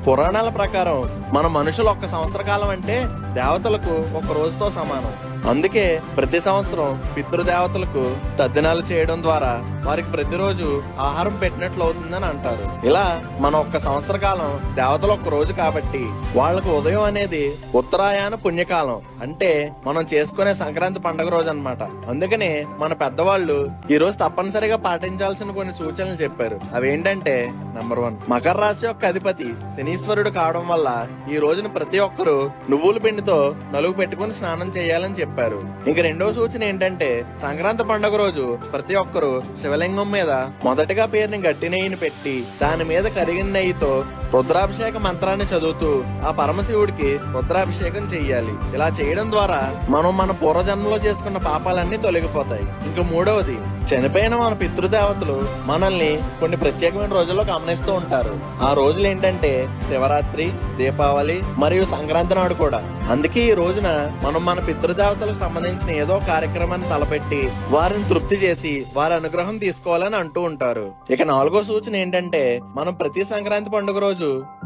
పురాణాల ప్రకారం మన మనుషులు ఒక్క సంవత్సర కాలం అంటే దేవతలకు ఒక రోజుతో సమానం. అందుకే ప్రతి సంవత్సరం పితృదేవతలకు తద్దినాలు చేయడం ద్వారా వారికి ప్రతిరోజు ఆహారం పెట్టినట్లు అవుతుందని అంటారు. ఇలా మన ఒక్క సంవత్సర కాలం దేవతలు ఒక్క రోజు కాబట్టి వాళ్లకు ఉదయం అనేది ఉత్తరాయణ పుణ్యకాలం, అంటే మనం చేసుకునే సంక్రాంతి పండుగ రోజు అన్నమాట. అందుకనే మన పెద్దవాళ్ళు ఈ రోజు తప్పనిసరిగా పాటించాల్సిన కొన్ని సూచనలు చెప్పారు. అవేంటంటే, నంబర్ 1, మకర రాశి యొక్క అధిపతి శనీశ్వరుడు కావడం వల్ల ఈ రోజున ప్రతి ఒక్కరూ నువ్వుల పిండితో నలుగు పెట్టుకుని స్నానం చేయాలని చెప్పారు. ఇంక రెండో సూచన ఏంటంటే, సంక్రాంతి పండుగ రోజు ప్రతి ఒక్కరూ శివలింగం మీద మొదటిగా పేరుని గట్టి నెయ్యిని పెట్టి దాని మీద కరిగిన నెయ్యితో రుద్రాభిషేక మంత్రాన్ని చదువుతూ ఆ పరమశివుడికి రుద్రాభిషేకం చెయ్యాలి. ఇలా చేయడం ద్వారా మనం మన పూర్వజన్మలో చేసుకున్న పాపాలన్నీ తొలగిపోతాయి. ఇంకా మూడవది, చనిపోయిన మన పితృదేవతలు మనల్ని కొన్ని ప్రత్యేకమైన రోజుల్లో గమనిస్తూ ఉంటారు. ఆ రోజులు ఏంటంటే శివరాత్రి, దీపావళి మరియు సంక్రాంతి నాడు కూడా. అందుకే ఈ రోజున మనం మన పితృదేవతలకు సంబంధించిన ఏదో కార్యక్రమాన్ని తలపెట్టి వారిని తృప్తి చేసి వారి అనుగ్రహం తీసుకోవాలని అంటూ ఉంటారు. ఇక నాలుగో సూచన ఏంటంటే, మనం ప్రతి సంక్రాంతి పండుగ రోజు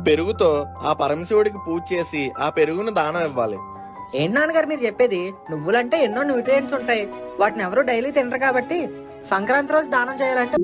పెరుగుతో ఆ పరమశివుడికి పూజ చేసి ఆ పెరుగును దానం ఇవ్వాలి. ఏంటి నాన్నగారు మీరు చెప్పేది? నువ్వులంటే ఎన్నో న్యూట్రియంట్స్ ఉంటాయి, వాటిని ఎవరు డైలీ తినరు కాబట్టి సంక్రాంతి రోజు దానం చేయాలంటే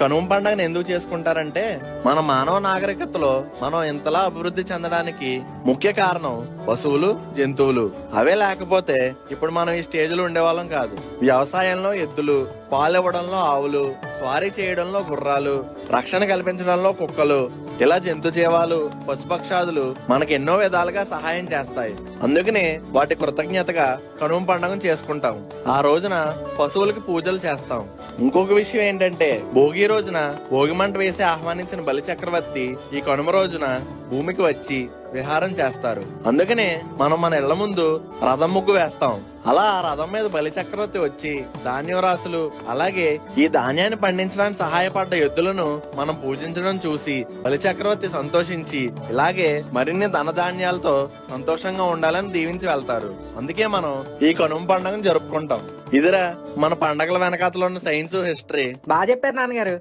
కనుమ పండుగను ఎందుకు చేసుకుంటారంటే, మన మానవ నాగరికతలో మనం ఇంతలా అభివృద్ధి చెందడానికి ముఖ్య కారణం పశువులు, జంతువులు. అవే లేకపోతే ఇప్పుడు మనం ఈ స్టేజ్ లో ఉండేవాళ్ళం కాదు. వ్యవసాయంలో ఎద్దులు, పాలివ్వడంలో ఆవులు, స్వారీ చేయడంలో గుర్రాలు, రక్షణ కల్పించడంలో కుక్కలు, ఇలా జంతు జీవాలు, పశుపక్షాదులు మనకి ఎన్నో విధాలుగా సహాయం చేస్తాయి. అందుకనే వాటి కృతజ్ఞతగా కనుమ పండుగను చేసుకుంటాం. ఆ రోజున పశువులకి పూజలు చేస్తాం. ఇంకొక విషయం ఏంటంటే, భోగి రోజున భోగి మంట వేసి ఆహ్వానించిన బలి చక్రవర్తి ఈ కనుమ రోజున భూమికి వచ్చి విహారం చేస్తారు. అందుకనే మనం మన ఇళ్ల ముందు రథం ముగ్గు వేస్తాం. అలా ఆ రథం మీద బలి చక్రవర్తి వచ్చి ధాన్యం రాసులు, అలాగే ఈ ధాన్యాన్ని పండించడానికి సహాయపడ్డ ఎద్దులను మనం పూజించడం చూసి బలి చక్రవర్తి సంతోషించి ఇలాగే మరిన్ని ధనధాన్యాలతో సంతోషంగా ఉండాలని దీవించి వెళ్తారు. అందుకే మనం ఈ కనుమ పండుగను జరుపుకుంటాం. ఇదిరా మన పండగల వెనకాతలో ఉన్న సైన్స్, హిస్టరీ. బాగా చెప్పారు నాన్నగారు.